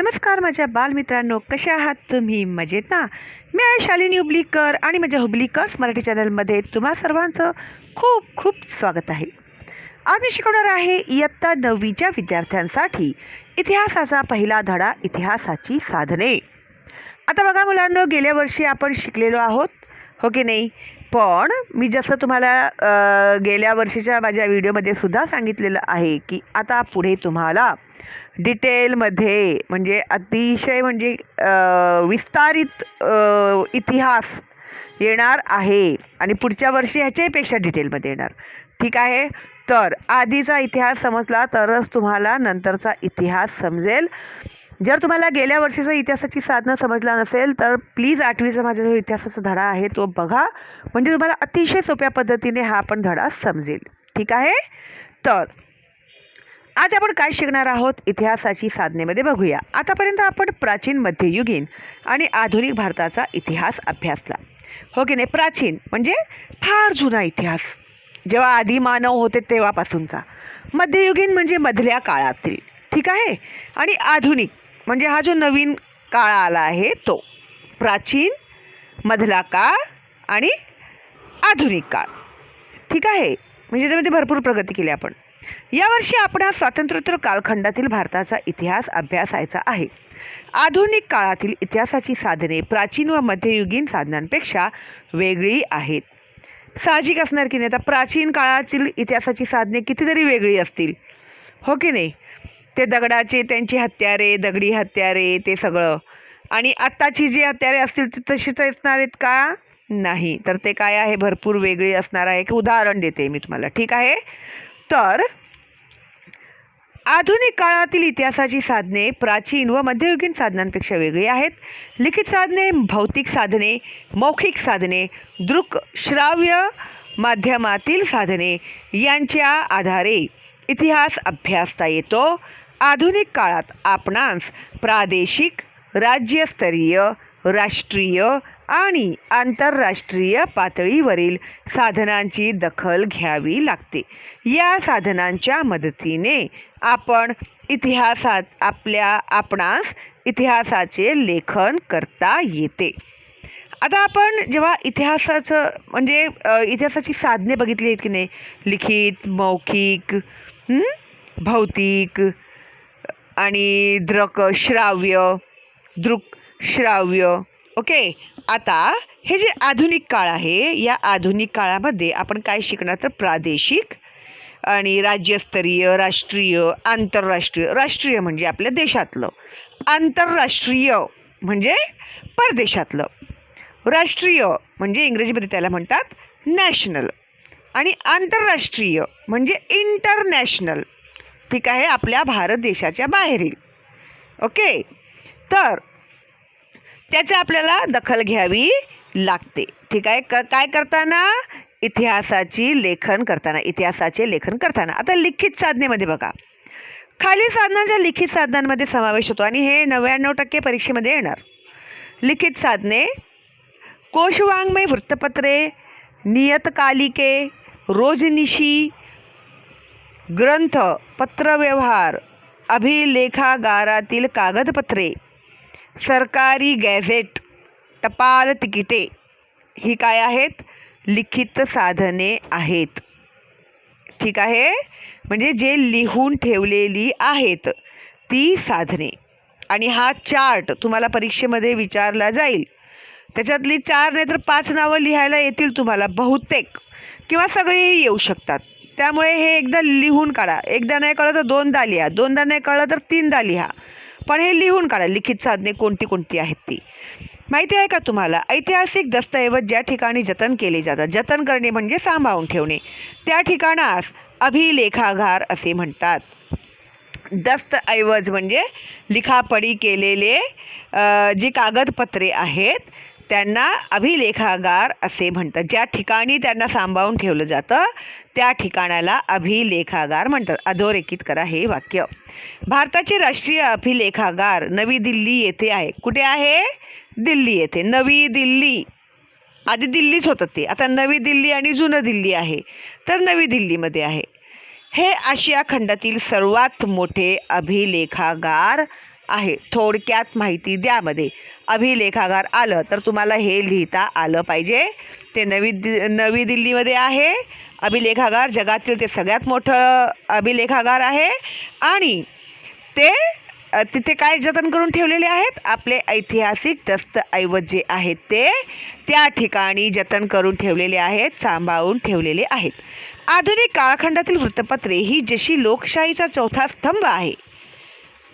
नमस्कार माझ्या बालमित्रांनो, कसे आहात तुम्ही? मजेत ना? मी आहे शालिनी हुबलीकर आणि माझ्या हुबलीकर्स मराठी चॅनलमध्ये तुम्हा सर्वांचं खूप खूप स्वागत आहे. आज मी शिकवणार आहे इयत्ता 9वीच्या विद्यार्थ्यांसाठी इतिहासाचा पहिला धडा, इतिहासाची साधने. आता बघा मुलांनो, गेल्या वर्षी आपण शिकलेलो आहोत, हो की नाही? पण मी जसं तुम्हाला गेल्या वर्षीच्या माझ्या व्हिडिओमध्ये सुद्धा सांगितलेलं आहे की आता पुढे तुम्हाला डिटेलमध्ये म्हणजे अतिशय विस्तारित इतिहास येणार आहे आणि पुढच्या वर्षी ह्याच्यापेक्षा डिटेलमध्ये येणार. ठीक आहे, तर आधीचा इतिहास समजला तरच तुम्हाला नंतरचा इतिहास समजेल. जर तुम्हाला गेल्या वर्षीचा इतिहासाची साधनं समजला नसेल तर प्लीज 8वीचा माझा जो इतिहासाचा धडा आहे तो बघा, म्हणजे तुम्हाला अतिशय सोप्या पद्धतीने हा पण धडा समजेल. ठीक आहे, तर आज आपण काय शिकणार आहोत इतिहासाची साधनेमध्ये बघूया. आतापर्यंत आपण प्राचीन, मध्ययुगीन आणि आधुनिक भारताचा इतिहास अभ्यासला, हो की नाही? प्राचीन म्हणजे फार जुना इतिहास, जेव्हा आधी मानव होते तेव्हापासूनचा. मध्ययुगीन म्हणजे मधल्या काळातील, ठीक आहे? आणि आधुनिक म्हणजे हा जो नवीन काळ आला आहे तो. प्राचीन, मधला काळ आणि आधुनिक काळ, ठीक आहे? म्हणजे त्यामध्ये भरपूर प्रगती केली आपण. यावर्षी आपण हा स्वातंत्र्योत्तर कालखंडातील भारताचा इतिहास अभ्यासायचा आहे. आधुनिक काळातील इतिहासाची साधने प्राचीन व मध्ययुगीन साधनांपेक्षा वेगळी आहेत. साहजिक असणार की नाही? आता प्राचीन काळातील इतिहासाची साधने कितीतरी वेगळी असतील, हो की नाही? ते दगडाचे त्यांची हत्यारे, दगडी हत्यारे, ते सगळं. आणि आत्ताची जी हत्यारे असतील ती तशीच असणार आहेत का? नाही, तर ते काय आहे, भरपूर वेगळी असणार आहे. की उदाहरण देते मी तुम्हाला, ठीक आहे? तर आधुनिक काळातील इतिहासाची साधने प्राचीन व मध्ययुगीन साधनांपेक्षा वेगळी आहेत. लिखित साधने, भौतिक साधने, मौखिक साधने, दृक श्राव्य माध्यमातील साधने यांच्या आधारे इतिहास अभ्यासता येतो. आधुनिक काळात आपणास प्रादेशिक, राज्यस्तरीय, राष्ट्रीय आणि आंतरराष्ट्रीय पातळीवरील साधनांची दखल घ्यावी लागते. या साधनांच्या मदतीने आपण आपणास इतिहासाचे लेखन करता येते. आता आपण जेव्हा इतिहासाची साधने बघितली आहेत की नाही, लिखित, मौखिक, भौतिक आणि दृक श्राव्य, ओके. आता हे जे आधुनिक काळ आहे, या आधुनिक काळामध्ये आपण काय शिकणार? तर प्रादेशिक आणि राज्यस्तरीय, राष्ट्रीय, आंतरराष्ट्रीय. राष्ट्रीय म्हणजे आपल्या देशातलं, आंतरराष्ट्रीय म्हणजे परदेशातलं, राष्ट्रीय म्हणजे इंग्रजीमध्ये त्याला म्हणतात नॅशनल, आणि आंतरराष्ट्रीय म्हणजे इंटरनॅशनल, ठीक आहे? आपल्या भारत देशाच्या बाहेरील, ओके. तर त्याचं आपल्याला दखल घ्यावी लागते, ठीक आहे? काय करताना? इतिहासाचे लेखन करताना. आता लिखित साधनेमध्ये बघा, खालील साधनांचा लिखित साधनांमध्ये समावेश होतो आणि हे 99% परीक्षेमध्ये येणार. लिखित साधने: कोशवाङ्मय, वृत्तपत्रे, नियतकालिके, रोजनिशी, ग्रंथ, पत्रव्यवहार, अभिलेखागारातील कागदपत्रे, सरकारी गॅझेट, टपाल तिकिटे. ही काय आहेत? लिखित साधने आहेत, ठीक आहे? म्हणजे जे लिहून ठेवलेली आहेत ती साधने. आणि हा चार्ट तुम्हाला परीक्षेमध्ये विचारला जाईल. त्याच्यातली 4 नाही तर 5 नावं लिहायला येतील तुम्हाला बहुतेक, किंवा सगळेही येऊ शकतात. त्यामुळे हे एकदा लिहून काढा. एकदा नाही कळलं तर 2दा लिहा, 2दा नाही कळलं तर 3दा लिहा, पण हे लिहून काढा लिखित साधने कोणती कोणती आहेत ती. माहिती आहे का तुम्हाला? ऐतिहासिक दस्तऐवज ज्या ठिकाणी जतन केले जातात, जतन करणे म्हणजे सांभाळून ठेवणे, त्या ठिकाणास अभिलेखागार असे म्हणतात. दस्तऐवज म्हणजे लिखापडी केलेले जी कागदपत्रे आहेत त्यांना अभिलेखागार असे म्हणतात. ज्या ठिकाणी त्यांना सांभाळून ठेवलं जातं त्या ठिकाणाला अभिलेखागार म्हणतात. अधोरेखित करा हे वाक्य. भारताचे राष्ट्रीय अभिलेखागार नवी दिल्ली येथे आहे. कुठे आहे? दिल्ली येथे. नवी दिल्ली, आधी दिल्लीच होतं ते, आता नवी दिल्ली आणि जुनं दिल्ली आहे, तर नवी दिल्लीमध्ये आहे. हे आशिया खंडातील सर्वात मोठे अभिलेखागार आहे. थोडक्यात माहिती द्यामध्ये अभिलेखागार आलं तर तुम्हाला हे लिहिता आलं पाहिजे. ते नवी दिल्लीमध्ये आहे अभिलेखागार. जगातील ते सगळ्यात मोठं अभिलेखागार आहे आणि ते तिथे काय जतन करून ठेवलेले आहेत? आपले ऐतिहासिक दस्तऐवज जे आहेत ते त्या ठिकाणी जतन करून ठेवलेले आहेत, सांभाळून ठेवलेले आहेत. आधुनिक कालखंडातील वृत्तपत्रे ही जशी लोकशाहीचा चौथा स्तंभ आहे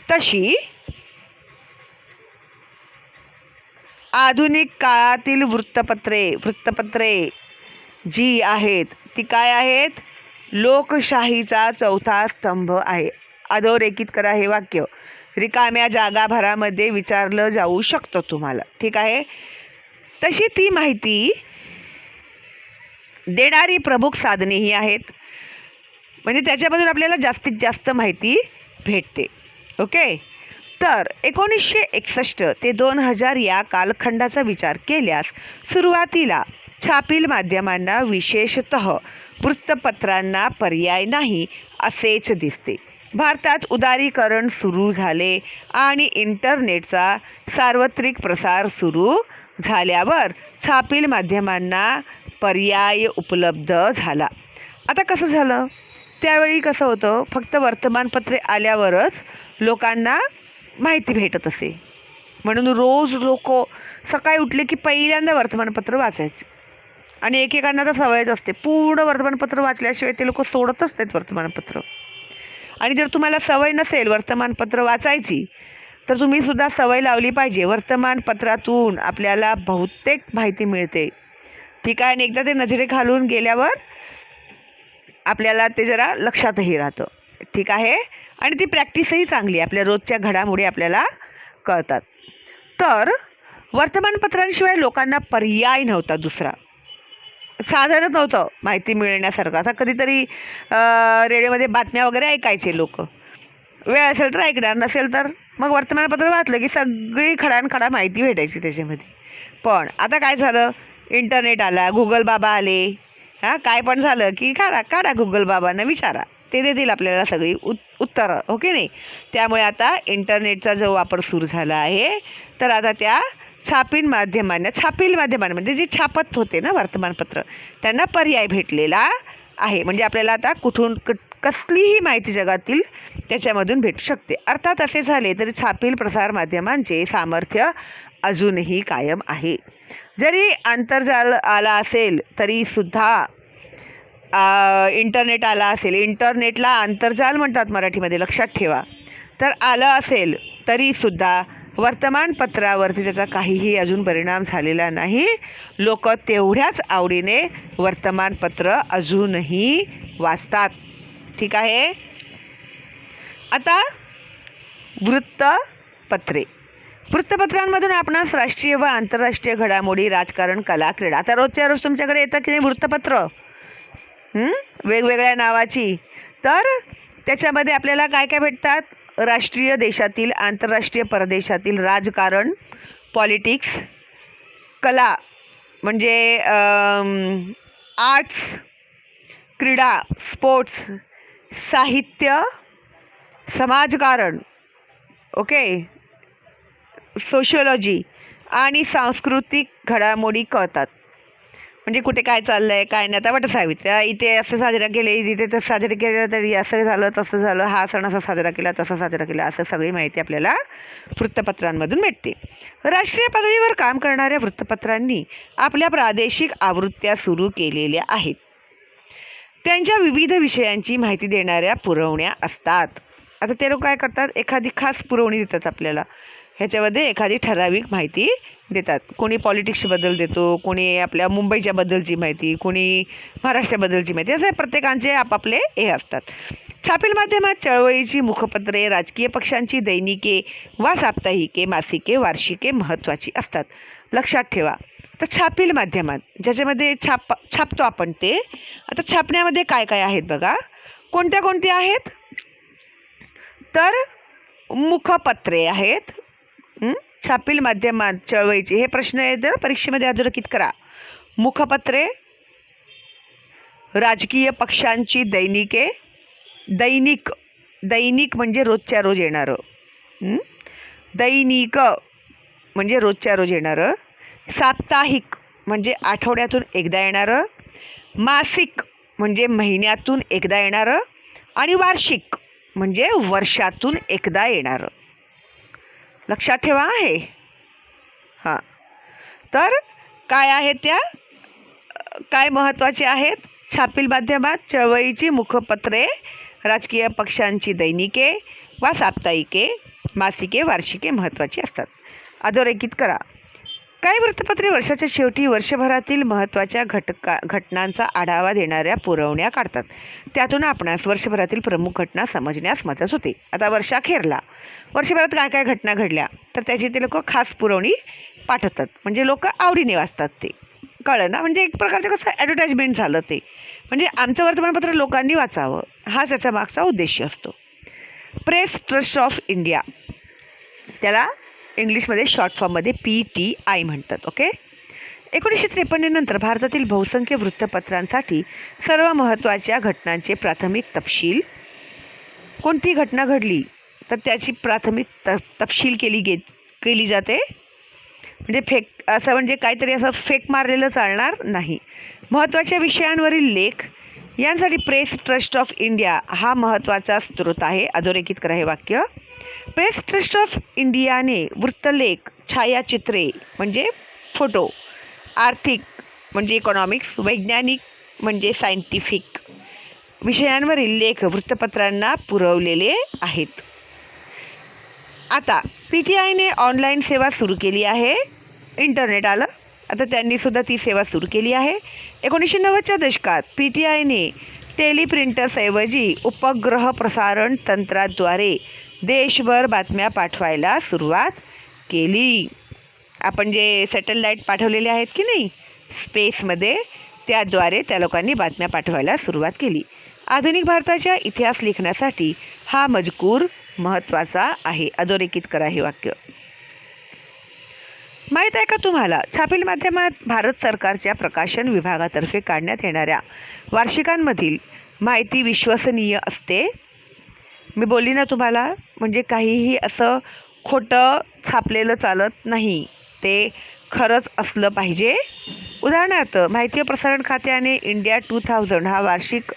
तशी आधुनिक काळातील वृत्तपत्रे जी आहेत ती काय आहेत? लोकशाहीचा चौथा स्तंभ आहे. अधोरेखित करा हे वाक्य. रिकाम्या जागा भरामध्ये विचारलं जाऊ शकतं तुम्हाला. ठीक आहे. तशी ती माहिती देणारी प्रमुख साधनेही आहेत. म्हणजे त्याच्यामधून आपल्याला जास्तीत जास्त माहिती भेटते. ओके. तर 1961 ते 2000 या कालखंडाचा विचार केल्यास सुरुवातीला छापील माध्यमांना विशेषतः वृत्तपत्रांना पर्याय नाही असेच दिसते. भारतात उदारीकरण सुरू झाले आणि इंटरनेटचा सार्वत्रिक प्रसार सुरू झाल्यावर छापील माध्यमांना पर्याय उपलब्ध झाला. आता कसं झालं? त्यावेळी कसं होतं? फक्त वर्तमानपत्रे आल्यावरच लोकांना माहिती भेटत असे. म्हणून रोज लोक सकाळी उठले की पहिल्यांदा वर्तमानपत्र वाचायचे आणि एकेकांना तर सवयच असते पूर्ण वर्तमानपत्र वाचल्याशिवाय ते लोक सोडतच नाहीत वर्तमानपत्र. आणि जर तुम्हाला सवय नसेल वर्तमानपत्र वाचायची तर तुम्ही सुद्धा सवय लावली पाहिजे. वर्तमानपत्रातून आपल्याला बहुतेक माहिती मिळते. ठीक आहे. आणि एकदा ते नजरे घालून गेल्यावर आपल्याला ते जरा लक्षातही राहतं. ठीक आहे. आणि ती प्रॅक्टिसही चांगली आहे. आपल्या रोजच्या घडामोडी आपल्याला कळतात. तर वर्तमानपत्रांशिवाय लोकांना पर्याय नव्हता दुसरा. साधनच नव्हतं माहिती मिळण्यासारखं. असा कधीतरी रेडिओमध्ये बातम्या वगैरे ऐकायचे लोक. वेळ असेल तर ऐकणार, नसेल तर मग वर्तमानपत्र वाचलं की सगळी खडानखडा माहिती भेटायची त्याच्यामध्ये. पण आता काय झालं? इंटरनेट आला, गुगल बाबा आले. हां, काय पण झालं की काढा गुगल बाबांना विचारा, ते देतील आपल्याला सगळी उत्तरं. ओके नाही? त्यामुळे आता इंटरनेटचा जो वापर सुरू झाला आहे तर आता त्या छापील माध्यमांना म्हणजे जे छापत होते ना वर्तमानपत्र त्यांना पर्याय भेटलेला आहे. म्हणजे आपल्याला आता कुठून कसलीही माहिती जगातील त्याच्यामधून भेटू शकते. अर्थात असे झाले तरी छापील प्रसारमाध्यमांचे सामर्थ्य अजूनही कायम आहे. जरी आंतरजाल आला असेल तरीसुद्धा इंटरनेट आला असेल, इंटरनेटला आंतरजाल म्हणतात मराठीमध्ये, लक्षात ठेवा. तर आलं असेल तरीसुद्धा वर्तमानपत्रावरती त्याचा काहीही अजून परिणाम झालेला नाही. लोक तेवढ्याच आवडीने वर्तमानपत्र अजूनही वाचतात. ठीक आहे. आता वृत्तपत्रांमधून आपणास राष्ट्रीय व आंतरराष्ट्रीय घडामोडी, राजकारण, कला, क्रीडा. आता रोजच्या रोज तुमच्याकडे येतं की नाही वृत्तपत्र वेगवेगळ्या नावाची. तर त्याच्यामध्ये आपल्याला काय काय भेटतात? राष्ट्रीय देशातील, आंतरराष्ट्रीय परदेशातील राजकारण, पॉलिटिक्स, कला म्हणजे आर्ट्स, क्रीडा, स्पोर्ट्स, साहित्य, समाजकारण, ओके, सोशिओलॉजी आणि सांस्कृतिक घडामोडी कळतात. म्हणजे कुठे काय चाललं आहे काय नाही. आता वटसावित्री इथे असं साजरा केले, इथे तसं साजरे केलं, तरी असं झालं तसं झालं, हा सण असा साजरा केला तसा साजरा केला, असं सगळी माहिती आपल्याला वृत्तपत्रांमधून मिळते. राष्ट्रीय पातळीवर काम करणाऱ्या वृत्तपत्रांनी आपल्या प्रादेशिक आवृत्त्या सुरू केलेल्या आहेत. त्यांच्या विविध विषयांची माहिती देणाऱ्या पुरवण्या असतात. आता ते लोक काय करतात? एखादी खास पुरवणी देतात आपल्याला. ह्याच्यामध्ये एखादी ठराविक माहिती देतात. कोणी पॉलिटिक्सबद्दल देतो, कोणी आपल्या मुंबईच्याबद्दलची माहिती, कोणी महाराष्ट्राबद्दलची माहिती, असे प्रत्येकांचे आपापले हे असतात. छापील माध्यमात चळवळीची मुखपत्रे, राजकीय पक्षांची दैनिके वा साप्ताहिके, मासिके, वार्षिके महत्त्वाची असतात. लक्षात ठेवा. तर छापील माध्यमात ज्याच्यामध्ये छापतो आपण ते. आता छापण्यामध्ये काय काय आहेत बघा. कोणत्या आहेत? तर मुखपत्रे आहेत. छापील माध्यमात चळवळीची, हे प्रश्न आहेत परीक्षेमध्ये अधोरेखित करा. मुखपत्रे, राजकीय पक्षांची दैनिके, दैनिक म्हणजे रोजच्या रोज येणारं, दैनिक म्हणजे रोजच्या रोज येणारं, साप्ताहिक म्हणजे आठवड्यातून एकदा येणारं, मासिक म्हणजे महिन्यातून एकदा येणारं आणि वार्षिक म्हणजे वर्षातून एकदा येणारं. लक्षात ठेवा आहे. हां, तर काय आहेत त्या, काय महत्त्वाचे आहेत? छापील माध्यमात चळवळीची मुखपत्रे, राजकीय पक्षांची दैनिके वा साप्ताहिके, मासिके, वार्षिके महत्त्वाची असतात. अधोरेखित करा. काही वृत्तपत्रे वर्षाच्या शेवटी वर्षभरातील महत्त्वाच्या घटनांचा आढावा देणाऱ्या पुरवण्या काढतात. त्यातून आपणास वर्षभरातील प्रमुख घटना समजण्यास मदत होते. आता वर्षाखेरला वर्षभरात काय काय घटना घडल्या तर त्याची ते लोक खास पुरवणी पाठवतात. म्हणजे लोक आवडीने वाचतात. ते कळलं ना. म्हणजे एक प्रकारचं कसं ॲडव्हर्टाइजमेंट झालं ते. म्हणजे आमचं वर्तमानपत्र लोकांनी वाचावं हाच त्याचा मागचा उद्देश असतो. प्रेस ट्रस्ट ऑफ इंडिया, त्याला इंग्लिशमध्ये शॉर्ट फॉर्ममध्ये PTI म्हणतात. ओके. 1953 नंतर भारतातील बहुसंख्य वृत्तपत्रांसाठी सर्व महत्त्वाच्या घटनांचे प्राथमिक तपशील, कोणती घटना घडली तर त्याची प्राथमिक तपशील केली जाते. म्हणजे असं म्हणजे काहीतरी असं फेक मारलेलं चालणार नाही. महत्त्वाच्या विषयांवरील लेख यांसाठी प्रेस ट्रस्ट ऑफ इंडिया हा महत्त्वाचा स्रोत आहे. अधोरेखित करा हे वाक्य. प्रेस ट्रस्ट ऑफ इंडियाने वृत्तलेख, छायाचित्रे म्हणजे फोटो, आर्थिक म्हणजे इकॉनॉमिक्स, वैज्ञानिक म्हणजे सायंटिफिक विषयांवरील लेख वृत्तपत्रांना पुरवलेले आहेत. आता PTIने ऑनलाईन सेवा सुरू केली आहे. इंटरनेट आलं आता त्यांनीसुद्धा ती सेवा सुरू केली आहे. 1990च्या दशकात PTIने टेलिप्रिंटर्सऐवजी उपग्रह प्रसारण तंत्राद्वारे देशभर बातम्या पाठवायला सुरुवात केली. आपण जे सॅटेलाईट पाठवलेले आहेत की नाही स्पेसमध्ये, त्याद्वारे त्या लोकांनी बातम्या पाठवायला सुरुवात केली. आधुनिक भारताच्या इतिहास लेखनासाठी हा मजकूर महत्त्वाचा आहे. अधोरेखित करा हे वाक्य. माहीत आहे का तुम्हाला, छापील माध्यमात भारत सरकारच्या प्रकाशन विभागातर्फे काढण्यात येणाऱ्या वार्षिकांमधील माहिती विश्वसनीय असते. मी बोलली ना तुम्हाला, म्हणजे काहीही असं खोटं छापलेलं चालत नाही, ते खरंच असलं पाहिजे. उदाहरणार्थ माहिती व प्रसारण खात्याने इंडिया 2000 हा वार्षिक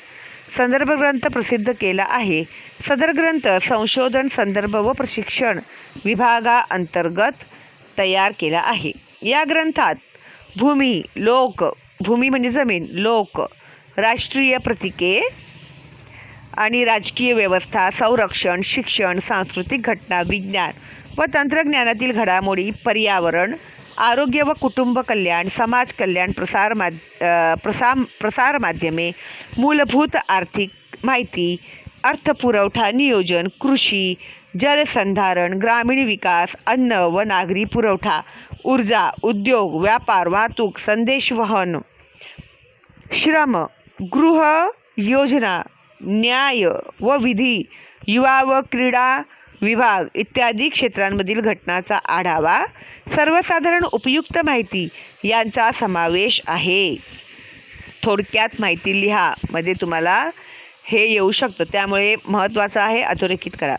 संदर्भ ग्रंथ प्रसिद्ध केला आहे. सदर ग्रंथ संशोधन, संदर्भ व प्रशिक्षण विभागाअंतर्गत तयार केला आहे. या ग्रंथात भूमी म्हणजे जमीन, लोक, राष्ट्रीय प्रतीके आणि राजकीय व्यवस्था, संरक्षण, शिक्षण, सांस्कृतिक घटना, विज्ञान व तंत्रज्ञानातील घडामोडी, पर्यावरण, आरोग्य व कुटुंब कल्याण, समाज कल्याण, प्रसार माध्यमे, मूलभूत आर्थिक माहिती, अर्थपुरवठा नियोजन, कृषी, जलसंधारण, ग्रामीण विकास, अन्न व नागरी पुरवठा, ऊर्जा, उद्योग, व्यापार, वाहतूक, संदेशवहन, श्रम, गृह योजना, न्याय व विधी, युवा व क्रीडा विभाग इत्यादी क्षेत्रांमधील घटनांचा आढावा, सर्वसाधारण उपयुक्त माहिती यांचा समावेश आहे. थोडक्यात माहिती लिहा मध्ये तुम्हाला हे येऊ शकतं, त्यामुळे महत्त्वाचं आहे. अधोरेखित करा.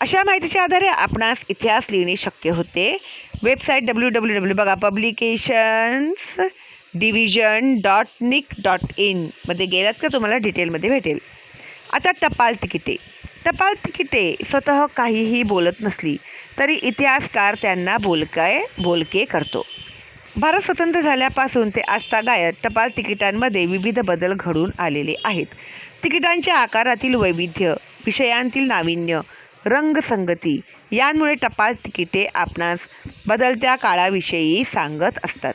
अशा माहितीच्या आधारे आपणास इतिहास लिहिणे शक्य होते. वेबसाईट www बघा publications division.nic.in मध्ये गेलात का तुम्हाला डिटेलमध्ये भेटेल. आता टपाल तिकिटे. टपाल तिकिटे स्वतः काहीही बोलत नसली तरी इतिहासकार त्यांना बोलके करतो. भारत स्वतंत्र झाल्यापासून ते आजतागायत टपाल तिकिटांमध्ये विविध बदल घडून आलेले आहेत. तिकिटांच्या आकारातील वैविध्य, विषयांतील नाविन्य, रंगसंगती यांमुळे टपाल तिकिटे आपणास बदलत्या काळाविषयी सांगत असतात.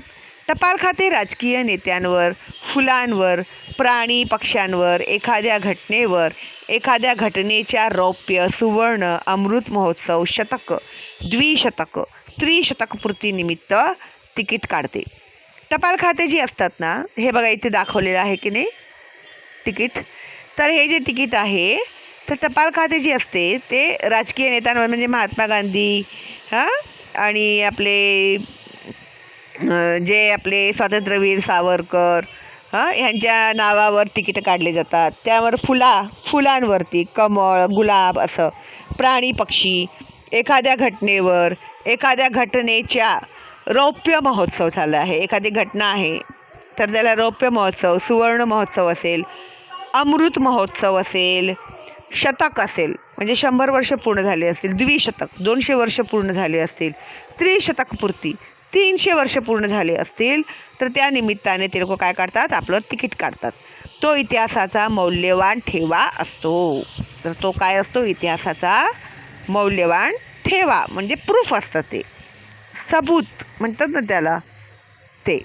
टपाल खाते राजकीय नेत्यांवर, फुलांवर, प्राणी पक्ष्यांवर, एखाद्या घटनेवर, एखाद्या घटनेच्या रौप्य, सुवर्ण, अमृत महोत्सव, शतक, द्विशतक, त्रिशतकपूर्तीनिमित्त तिकीट काढते. टपाल खाते जी असतात ना, हे बघा इथे दाखवलेलं आहे की नाही तिकीट. तर हे जे तिकीट आहे तर टपाल खाते जी असते ते राजकीय नेत्यांवर, म्हणजे महात्मा गांधी आणि आपले जे आपले स्वातंत्र्यवीर सावरकर ह्यांच्या नावावर तिकीट काढले जातात. त्यावर फुलांवरती कमळ, गुलाब असं, प्राणी पक्षी, एखाद्या घटनेवर, एखाद्या घटनेच्या रौप्य महोत्सव झाला आहे, एखादी घटना आहे तर त्याला रौप्य महोत्सव, सुवर्ण महोत्सव असेल, अमृत महोत्सव असेल, शतक असेल म्हणजे 100 वर्ष पूर्ण झाले असतील, द्विशतक 200 वर्ष पूर्ण झाले असतील, त्रिशतकपूर्ती 300 वर्ष पूर्ण झाले असतील, तर त्या निमित्ताने ते लोक काय काढतात, आपलं तिकीट काढतात. तो इतिहासाचा मौल्यवान ठेवा असतो. तर तो काय असतो, इतिहासाचा मौल्यवान ठेवा म्हणजे प्रूफ असतं, ते सबूत म्हणतात ना त्याला, ते.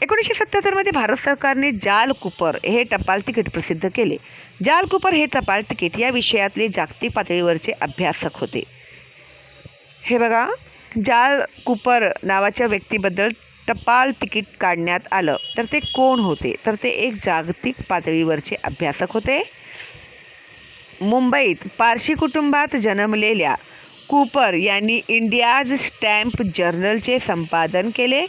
1977 भारत सरकारने जाल कूपर हे टपाल तिकीट प्रसिद्ध केले. जाल कूपर हे टपाल तिकीट या विषयातले जागतिक पातळीवरचे अभ्यासक होते. हे बघा, जाल कूपर नावाच्या व्यक्तीबद्दल टपाल तिकीट काढण्यात आलं. तर ते कोण होते, तर ते एक जागतिक पातळीवरचे अभ्यासक होते. मुंबईत पारशी कुटुंबात जन्मलेल्या कूपर यांनी इंडियाज स्टॅम्प जर्नलचे संपादन केले.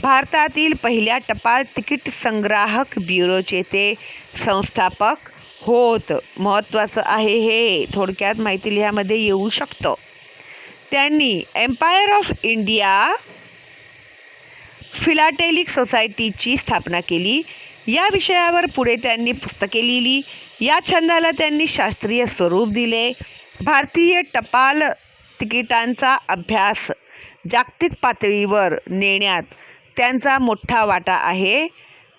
भारतातील पहिल्या टपाल तिकीट संग्राहक ब्युरोचे ते संस्थापक होत. महत्त्वाचं आहे हे, थोडक्यात माहिती लिहामध्ये येऊ शकतं. त्यांनी एम्पायर ऑफ इंडिया फिलाटेलिक सोसायटीची स्थापना केली. या विषयावर पुढे त्यांनी पुस्तके लिहिली. या छंदाला त्यांनी शास्त्रीय स्वरूप दिले. भारतीय टपाल तिकिटांचा अभ्यास जागतिक पातळीवर नेण्यात त्यांचा मोठा वाटा आहे.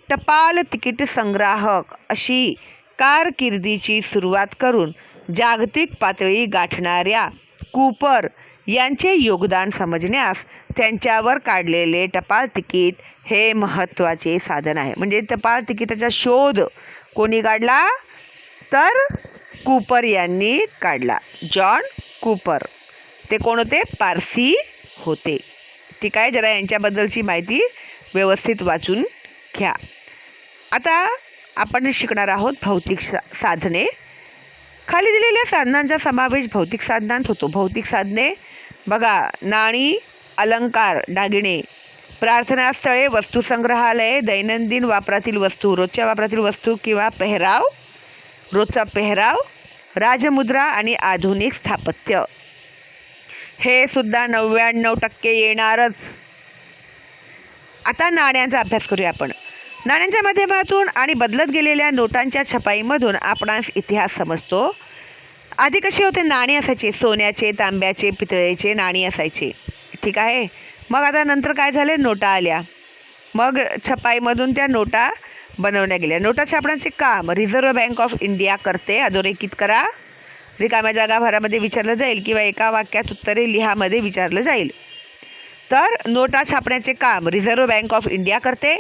टपाल तिकीट संग्राहक अशी कारकिर्दीची सुरुवात करून जागतिक पातळी गाठणाऱ्या कूपर यांचे योगदान समजण्यास त्यांच्यावर काढलेले टपाल तिकीट हे महत्त्वाचे साधन आहे. म्हणजे टपाल तिकिटाचा शोध कोणी काढला, तर कूपर यांनी काढला. John Cooper. ते कोण होते, पारसी होते. ठीक आहे, जरा यांच्याबद्दलची माहिती व्यवस्थित वाचून घ्या. आता आपण शिकणार आहोत भौतिक साधने. खाली दिलेल्या साधनांचा समावेश भौतिक साधनांत होतो. भौतिक साधने बघा, नाणी, अलंकार, दागिने, प्रार्थनास्थळे, वस्तुसंग्रहालये, दैनंदिन वापरातील वस्तू, रोजच्या वापरातील वस्तू किंवा पेहराव, रोजचा पेहराव, राजमुद्रा आणि आधुनिक स्थापत्य. हे सुद्धा 99% येणारच. आता नाण्यांचा अभ्यास करूया आपण. नाण्यांच्या माध्यमातून आणि बदलत गेलेल्या नोटांच्या छपाईमधून आपणास इतिहास समजतो. आधी कसे होते, नाणे असायचे, सोन्याचे, तांब्याचे, पितळेचे नाणी असायचे. ठीक आहे. मग आता नंतर काय झाले, नोटा आल्या. मग छपाईमधून त्या नोटा बनवल्या गेल्या. नोटा छापण्याचे काम रिझर्व्ह बँक ऑफ इंडिया करते. अधोरेखित करा. रिकाम्या जागा भरामध्ये विचारलं जाईल किंवा एका वाक्यात उत्तरे लिहामध्ये विचारलं जाईल. तर नोटा छापण्याचे काम रिझर्व्ह बँक ऑफ इंडिया करते.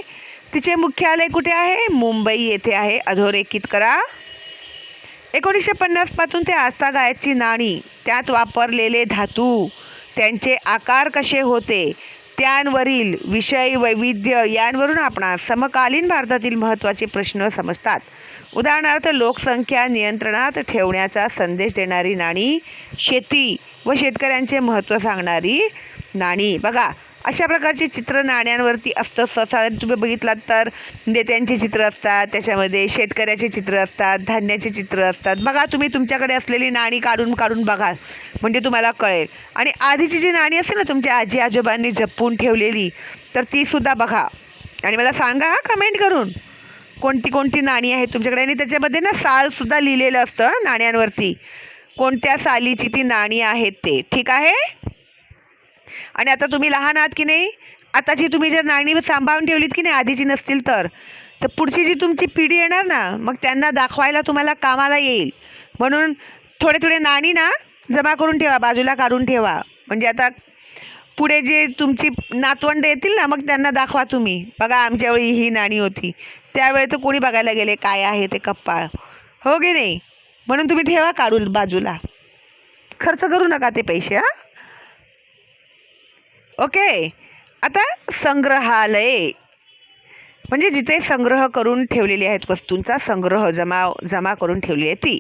तिचे मुख्यालय कुठे आहे, मुंबई येथे आहे. अधोरेखित करा. 1950 पासून ते आजतागायतची नाणी, त्यात वापरलेले धातू, त्यांचे आकार कसे होते, त्यांवरील विषय वैविध्य यांवरून आपणास समकालीन भारतातील महत्त्वाचे प्रश्न समजतात. उदाहरणार्थ, लोकसंख्या नियंत्रणात ठेवण्याचा संदेश देणारी नाणी, शेती व शेतकऱ्यांचे महत्त्व सांगणारी नाणी. बघा, अशा प्रकारचे चित्र नाण्यांवरती असतं. साधारण तुम्ही बघितलात तर नेत्यांचे चित्र असतात, त्याच्यामध्ये शेतकऱ्याचे चित्र असतात, धान्याचे चित्र असतात. बघा, तुम्ही तुमच्याकडे असलेली नाणी काढून काढून बघा, म्हणजे तुम्हाला कळेल. आणि आधीची जी नाणी असेल ना तुमच्या आजी आजोबांनी जपून ठेवलेली, तर तीसुद्धा बघा आणि मला सांगा कमेंट करून कोणती कोणती नाणी आहेत तुमच्याकडे. आणि त्याच्यामध्ये ना सालसुद्धा लिहिलेलं असतं नाण्यांवरती, कोणत्या सालीची ती नाणी आहेत ते. ठीक आहे. आणि आता तुम्ही लहान आहात की नाही, आताची तुम्ही जर नाणी सांभाळून ठेवलीत की नाही, आधीची नसतील तर पुढची जी तुमची पिढी येणार ना, मग त्यांना दाखवायला तुम्हाला कामाला येईल. म्हणून थोडे थोडे नाणी ना जमा करून ठेवा, बाजूला काढून ठेवा. म्हणजे आता पुढे जे तुमची नातवंड येतील ना, मग त्यांना दाखवा तुम्ही, बघा आमच्या वेळी ही नाणी होती. त्यावेळी तर कोणी बघायला गेले काय आहे ते कप्पाळ, हो की नाही. म्हणून तुम्ही ठेवा काढून बाजूला, खर्च करू नका ते पैसे. हां, ओके. आता संग्रहालय म्हणजे जिथे संग्रह करून ठेवलेली आहेत, वस्तूंचा संग्रह जमा करून ठेवली आहे ती.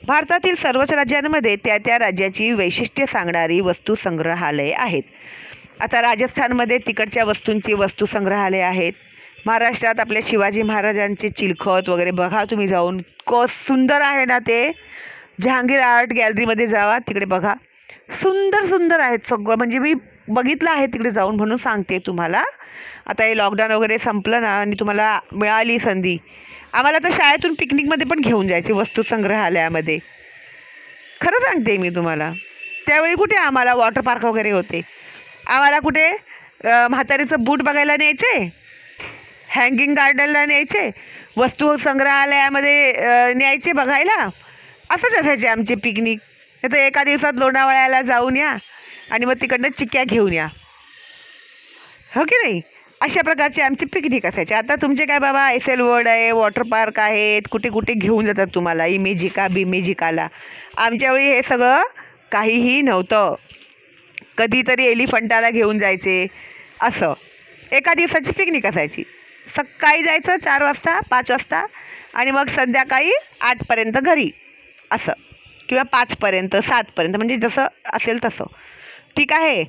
भारतातील सर्वच राज्यांमध्ये त्या त्या राज्याची वैशिष्ट्ये सांगणारी वस्तू संग्रहालये आहेत. आता राजस्थानमध्ये तिकडच्या वस्तूंची वस्तू संग्रहालय आहेत. महाराष्ट्रात आपल्या शिवाजी महाराजांचे चिलखत वगैरे बघा तुम्ही जाऊन, सुंदर आहे ना ते. जहांगीर आर्ट गॅलरीमध्ये जावा, तिकडे बघा. सुंदर सुंदर आहेत सगळं. म्हणजे मी बघितलं आहे तिकडे जाऊन, म्हणून सांगते तुम्हाला. आता हे लॉकडाऊन वगैरे संपलं ना आणि तुम्हाला मिळाली संधी, आम्हाला तर शाळेतून पिकनिकमध्ये पण घेऊन जायचे वस्तू संग्रहालयामध्ये. खरं सांगते मी तुम्हाला. त्यावेळी कुठे आम्हाला वॉटर पार्क वगैरे होते. आम्हाला कुठे म्हातारीचं बूट बघायला न्यायचे, हँगिंग गार्डनला न्यायचे, वस्तू संग्रहालयामध्ये न्यायचे बघायला. असंच असायचे आमचे पिकनिक. तर एका दिवसात लोणावळ्याला जाऊन या आणि मग तिकडनं चिक्क्या घेऊन या, हो की नाही. अशा प्रकारचे आमचे पिकनिक असायचे. आता तुमचे काय बाबा, एस एल वर्ल्ड आहे, वॉटर पार्क आहेत, कुठे कुठे घेऊन जातात तुम्हाला, इमेजिका बिमेजिकाला. आमच्यावेळी हे सगळं काहीही नव्हतं. कधीतरी एलिफंटाला घेऊन जायचे. असं एका दिवसाची पिकनिक असायची. सकाळी जायचं 4 वाजता 5 वाजता आणि मग संध्याकाळी 8पर्यंत घरी, असं, किंवा 5पर्यंत 7पर्यंत, म्हणजे जसं असेल तसं. ठीक आहे.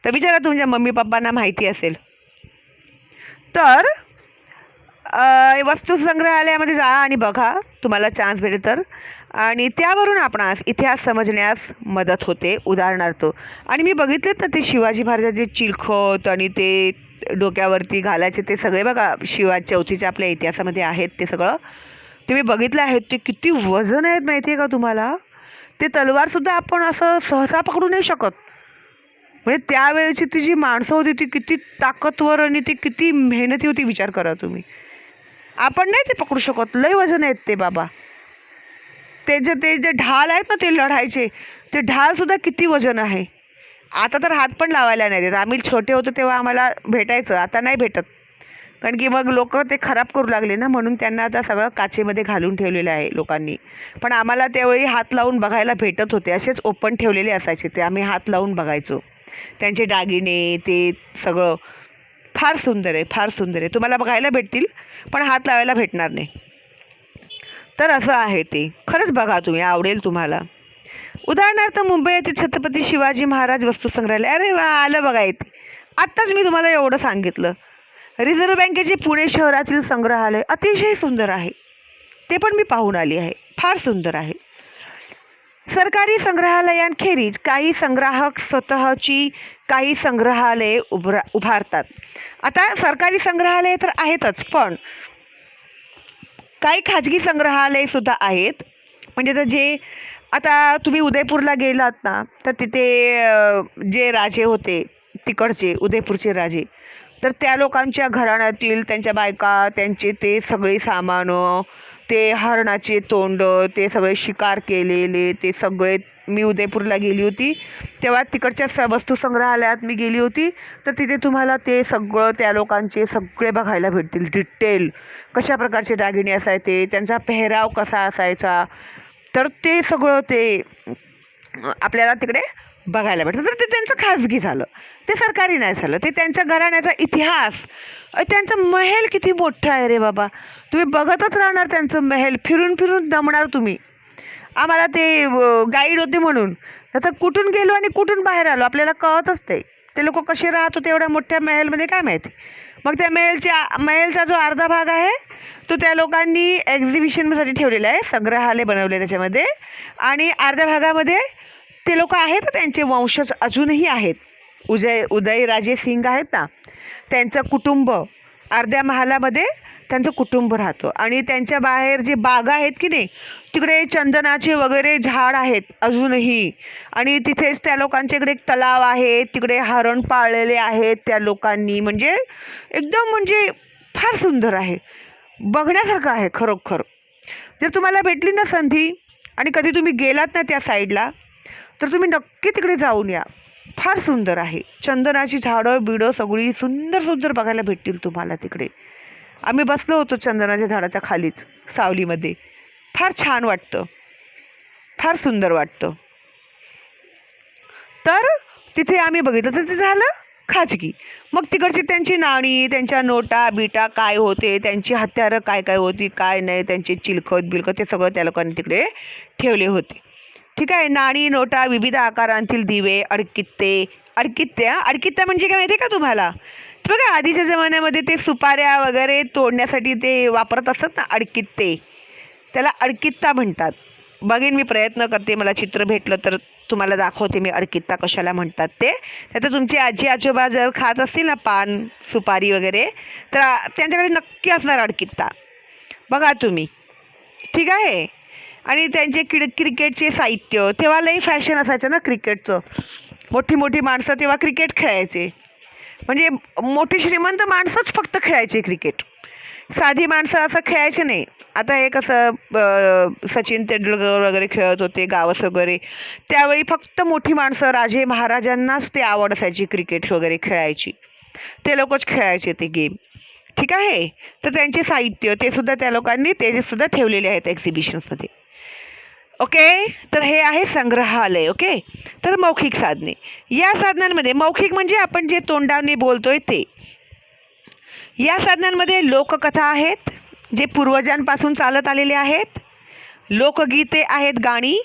तर विचारा तुमच्या मम्मी पप्पांना माहिती असेल तर. वस्तू संग्रहालयामध्ये जा आणि बघा, तुम्हाला चान्स भेटेल तर. आणि त्यावरून आपणास इतिहास समजण्यास मदत होते. उदाहरणार्थ, आणि मी बघितलेत ना ते शिवाजी महाराजांचे चिलखत आणि ते डोक्यावरती घालायचे ते सगळे बघा, चौथीच्या आपल्या इतिहासामध्ये आहेत ते सगळं. ते मी बघितलं आहेत. ते किती वजन आहेत माहिती आहे का तुम्हाला. ते तलवारसुद्धा आपण असं सहसा पकडू नाही शकत. म्हणजे त्यावेळेची ती जी माणसं होती ती किती ताकदवर आणि ती किती मेहनती होती, विचार करा तुम्ही. आपण नाही ते पकडू शकत, लय वजन आहेत ते बाबा. ते जे ढाल आहेत ना ते लढायचे, ते ढालसुद्धा किती वजन आहे. आता तर हात पण लावायला नाही देत. आम्ही छोटे होतो तेव्हा आम्हाला भेटायचं, आता नाही भेटत. कारण की मग लोक ते खराब करू लागले ना, म्हणून त्यांना आता सगळं काचेमध्ये घालून ठेवलेलं आहे लोकांनी. पण आम्हाला त्यावेळी हात लावून बघायला भेटत होते. असेच ओपन ठेवलेले असायचे ते, आम्ही हात लावून बघायचो. त्यांचे दागिने ते सगळं फार सुंदर आहे, फार सुंदर आहे. तुम्हाला बघायला भेटतील पण हात लावायला भेटणार नाही. तर असं आहे ते. खरंच बघा तुम्ही, आवडेल तुम्हाला. उदाहरणार्थ मुंबई येथील छत्रपती शिवाजी महाराज वस्तू संग्रहालय. अरे वा, आलं बघा इथे. आत्ताच मी तुम्हाला एवढं सांगितलं. रिझर्व्ह बँकेचे पुणे शहरातील संग्रहालय अतिशय सुंदर आहे. ते पण मी पाहून आली आहे. फार सुंदर आहे. सरकारी संग्रहालयांखेरीज काही संग्राहक स्वतःची काही संग्रहालये उभारतात. आता सरकारी संग्रहालय तर आहेतच, पण काही खाजगी संग्रहालयसुद्धा आहेत. म्हणजे आता तुम्ही उदयपूरला गेलात ना, तर तिथे जे राजे होते तिकडचे, उदयपूरचे राजे, तर त्या लोकांच्या घराण्यातील त्यांच्या बायका, त्यांचे ते सगळे सामानं, ते हरणाचे तोंड, ते सगळे शिकार केलेले, ते सगळे. मी उदयपूरला गेली होती तेव्हा तिकडच्या वस्तू संग्रहालयात मी गेली होती. तर तिथे तुम्हाला ते सगळं त्या लोकांचे सगळे बघायला भेटतील. डिटेल कशा प्रकारचे दागिने असायचे, त्यांचा पेहराव कसा असायचा, तर ते सगळं ते आपल्याला तिकडे बघायला भेटतं. तर ते त्यांचं खाजगी झालं, ते सरकारी नाही झालं. ते त्यांच्या घराण्याचा इतिहास, त्यांचं महल किती मोठं आहे रे बाबा. तुम्ही बघतच राहणार त्यांचं महल, फिरून फिरून दमणार तुम्ही. आम्हाला ते गाईड होते म्हणून, आता कुठून गेलो आणि कुठून बाहेर आलो आपल्याला कळतच नाही. ते लोक कसे राहत होते एवढ्या मोठ्या महलमध्ये काय माहिती. मग त्या महलचा जो अर्धा भाग आहे तो त्या लोकांनी एक्झिबिशनसाठी ठेवलेला आहे, संग्रहालय बनवले त्याच्यामध्ये. आणि अर्ध्या भागामध्ये ते लोक आहेत, त्यांचे वंशज अजूनही आहेत. उदयराजे सिंग आहेत ना, त्यांचं कुटुंब अर्ध्या महालामध्ये त्यांचं कुटुंब राहतं. आणि त्यांच्या बाहेर जे बागा आहेत की नाही, तिकडे चंदनाचे वगैरे झाड आहेत अजूनही. आणि तिथेच त्या लोकांच्या इकडे एक तलाव आहे, तिकडे हरण पाळलेले आहेत त्या लोकांनी. म्हणजे एकदम म्हणजे फार सुंदर आहे, बघण्यासारखं आहे खरोखर. जर तुम्हाला भेटली ना संधी आणि कधी तुम्ही गेलात ना त्या साईडला, तर तुम्ही नक्की तिकडे जाऊन या. फार सुंदर आहे. चंदनाची झाडं बिडं सगळी सुंदर सुंदर बघायला भेटतील तुम्हाला तिकडे. आम्ही बसलो होतो चंदनाच्या झाडाच्या खालीच सावलीमध्ये. फार छान वाटतं, फार सुंदर वाटतं. तर तिथे आम्ही बघितलं. तर ते झालं खाजगी. मग तिकडची त्यांची नाणी, त्यांच्या नोटा बिटा काय होते, त्यांची हत्यारं काय काय होती काय नाही, त्यांचे चिलखत बिलखत ते सगळं त्या लोकांनी तिकडे ठेवले होते. ठीक आहे. नाणी, नोटा, विविध आकारांतील दिवे, अडकित्त्या म्हणजे काय माहिती आहे का तुम्हाला. बघा आधीच्या जमान्यामध्ये ते सुपाऱ्या वगैरे तोडण्यासाठी ते वापरत असतात ना अडकित्ते, त्याला अडकित्ता म्हणतात. बघेन मी, प्रयत्न करते, मला चित्र भेटलं तर तुम्हाला दाखवते मी अडकित्ता कशाला म्हणतात ते. तर तुमची आजी आजोबा जर खात असतील ना पान सुपारी वगैरे, तर त्यांच्याकडे नक्की असणार अडकित्ता. बघा तुम्ही, ठीक आहे. आणि त्यांचे क्रिकेटचे साहित्य, तेव्हा लई फॅशन असायचं ना क्रिकेटचं. मोठी मोठी माणसं तेव्हा क्रिकेट खेळायचे, म्हणजे मोठी श्रीमंत माणसंच फक्त खेळायचे क्रिकेट, साधी माणसं असं खेळायचे नाही. आता हे कसं सचिन तेंडुलकर वगैरे खेळत होते गावस वगैरे, त्यावेळी फक्त मोठी माणसं राजे महाराजांनाच ते आवड असायची क्रिकेट वगैरे खेळायची, ते लोकच खेळायचे ते गेम, ठीक आहे. तर त्यांचे साहित्य ते सुद्धा त्या लोकांनी ते सुद्धा ठेवलेले आहेत एक्झिबिशन्समध्ये. ओके, तर हे आहे संग्रहालय. ओके, तर मौखिक साधने, या साधनांमध्ये मौखिक म्हणजे आपण जे तोंडाने बोलतोय ते. या साधनांमध्ये लोककथा आहेत जे पूर्वजांपासून चालत आलेले आहेत, लोकगीते आहेत, गाणी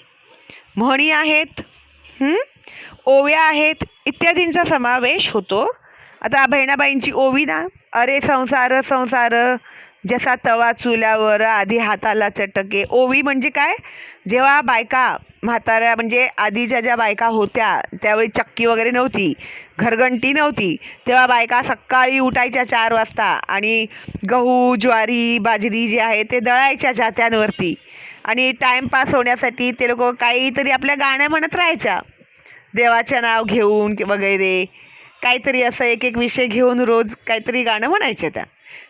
म्हणी आहेत, ओव्या आहेत इत्यादींचा समावेश होतो. आता बहिणाबाईंची ओवी ना, अरे संसार संसार जसा तवा चुल्यावर आधी हाताला चटके. ओवी म्हणजे काय, जेव्हा बायका म्हाताऱ्या म्हणजे आधीच्या ज्या बायका होत्या त्यावेळी चक्की वगैरे नव्हती, घरघंटी नव्हती, तेव्हा बायका सकाळी उठायच्या 4 वाजता आणि गहू ज्वारी बाजरी जे आहे ते दळायच्या जात्यांवरती, आणि टाईमपास होण्यासाठी ते लोक काहीतरी आपल्या गाण्या म्हणत राहायच्या, देवाचं नाव घेऊन वगैरे काहीतरी असं एक एक विषय घेऊन रोज काहीतरी गाणं म्हणायच्या,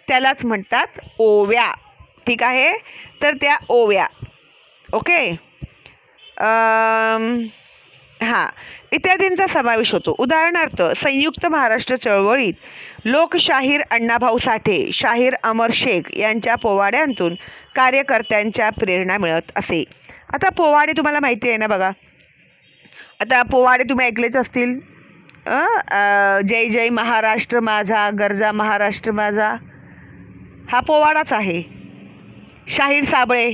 त्यालाच म्हणतात ओव्या, ठीक आहे. तर त्या ओव्या, ओके, हां, इत्यादींचा समावेश होतो. उदाहरणार्थ संयुक्त महाराष्ट्र चळवळीत लोकशाहीर अण्णाभाऊ साठे, शाहीर अमर शेख यांच्या पोवाड्यांतून कार्यकर्त्यांच्या प्रेरणा मिळत असे. आता पोवाडे तुम्हाला माहिती आहे ना, बघा आता पोवाडे तुम्ही ऐकलेच असतील. जय जय महाराष्ट्र माझा, गरजा महाराष्ट्र माझा, हा पोवाडाच आहे. शाहीर साबळे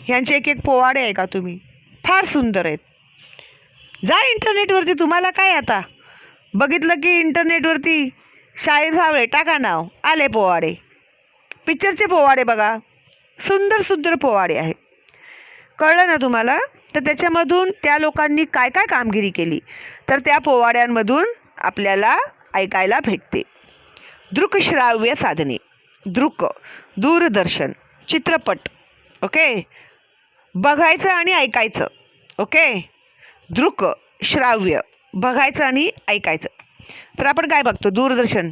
ह्यांचे एक एक पोवाडे आहे का तुम्ही, फार सुंदर आहेत. जा इंटरनेटवरती, तुम्हाला काय आता बघितलं की इंटरनेटवरती शाहीर साबळे टाका नाव, आले पोवाडे, पिक्चरचे पोवाडे बघा, सुंदर सुंदर पोवाडे आहेत. कळलं ना तुम्हाला. तर त्याच्यामधून त्या लोकांनी काय काय कामगिरी केली तर त्या पोवाड्यांमधून आपल्याला ऐकायला भेटते. दृकश्राव्य साधने, दृक दूरदर्शन, चित्रपट, ओके, बघायचं आणि ऐकायचं, ओके. दृक श्राव्य, बघायचं आणि ऐकायचं. तर आपण काय बघतो, दूरदर्शन,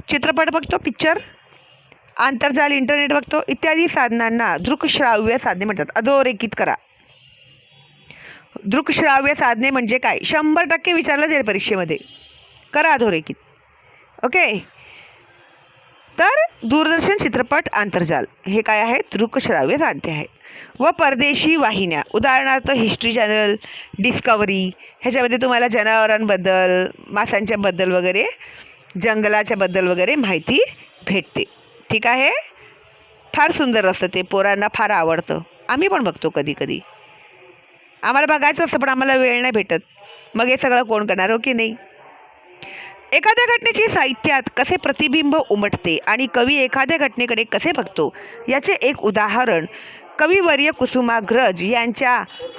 चित्रपट बघतो, पिक्चर, आंतरजाल इंटरनेट बघतो, इत्यादी साधनांना दृकश्राव्य साधने म्हणतात. अधोरेखित करा. दृकश्राव्य साधने म्हणजे काय, 100% विचारलं जाईल परीक्षेमध्ये, करा अधोरेखित, ओके. तर दूरदर्शन, चित्रपट, आंतरजाल हे काय आहे, दृकश्राव्य साधने आहे. व परदेशी वाहिन्या, उदाहरणार्थ हिस्ट्री चॅनल, डिस्कवरी, ह्याच्यामध्ये तुम्हाला जनावरांबद्दल, माशांच्याबद्दल वगैरे, जंगलाच्याबद्दल वगैरे माहिती भेटते, ठीक आहे. फार सुंदर असतं ते, पोरांना फार आवडतं, आम्ही पण बघतो कधी कधी. आम्हाला बघायचं असतं पण आम्हाला वेळ नाही भेटत, मग हे सगळं कोण करणार, हो की नाही. एखाद्या घटनेची साहित्यात कसे प्रतिबिंब उमटते आणि कवी एखाद्या घटनेकडे कसे बघतो याचे एक उदाहरण कविवर्य कुसुमाग्रज यांच्या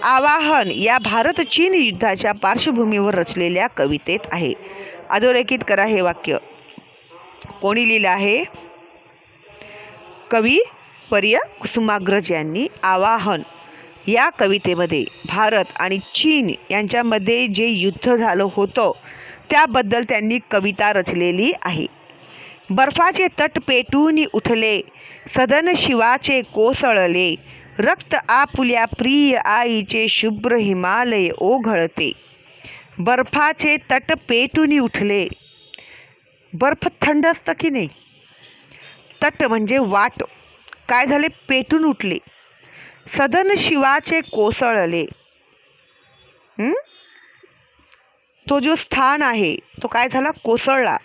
आवाहन या भारत चीन युद्धाच्या पार्श्वभूमीवर रचलेल्या कवितेत आहे. अधोरेखित करा हे वाक्य. कोणी लिहिलं आहे, कविवर्य कुसुमाग्रज यांनी आवाहन या कवितेमध्ये भारत आणि चीन यांच्यामध्ये जे युद्ध झालं होतं त्याबद्दल त्यांनी कविता रचलेली आहे. बर्फाचे तट पेटून उठले, सदन शिवाचे कोसळले, रक्त आपुल्या प्रिय आईचे शुभ्र हिमालय ओघळते. बर्फाचे तट पेटून उठले, बर्फ थंड असतं की नाही, तट म्हणजे वाट, काय झाले, पेटून उठले. सदन शिवाचे कोसळले, तो जो स्थान आहे तो काय झाला, कोसळला.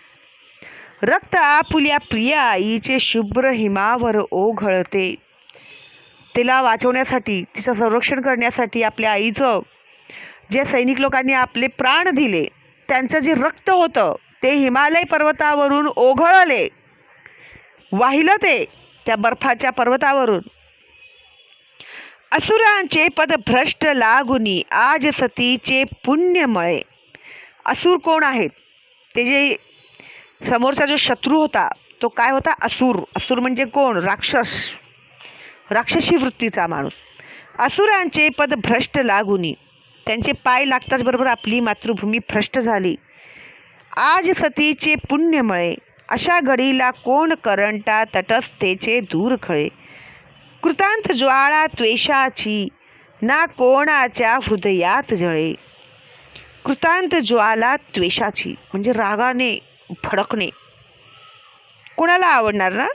रक्त आपुल्या प्रिय आईचे शुभ्र हिमावर ओघळते. तिला वाचवण्यासाठी, तिचं संरक्षण करण्यासाठी आपल्या आईचं जे सैनिक लोकांनी आपले प्राण दिले त्यांचं जे रक्त होतं ते हिमालय पर्वतावरून ओघळले, वाहिलं ते त्या बर्फाच्या पर्वतावरून. असुरांचे पद भ्रष्ट लागुनी आज सतीचे पुण्यमळे. असुर कोण आहेत? ते जे समोरचा जो शत्रू होता तो काय होता? असुर. असुर म्हणजे कोण? राक्षस, राक्षसी वृत्तीचा माणूस. असुरांचे पद भ्रष्ट लागुनी, त्यांचे पाय लागताच बरोबर आपली मातृभूमी भ्रष्ट झाली. आज सतीचे पुण्यमळे, अशा घडीला कोण करंटा तटस्थेचे दूर खळे. कृतांत ज्वाळा त्वेषाची, ना कोणाच्या हृदयात जळे. कृतांत ज्वाला त्वेषाची म्हणजे रागाने भडकणे. कोणाला आवडणार ना?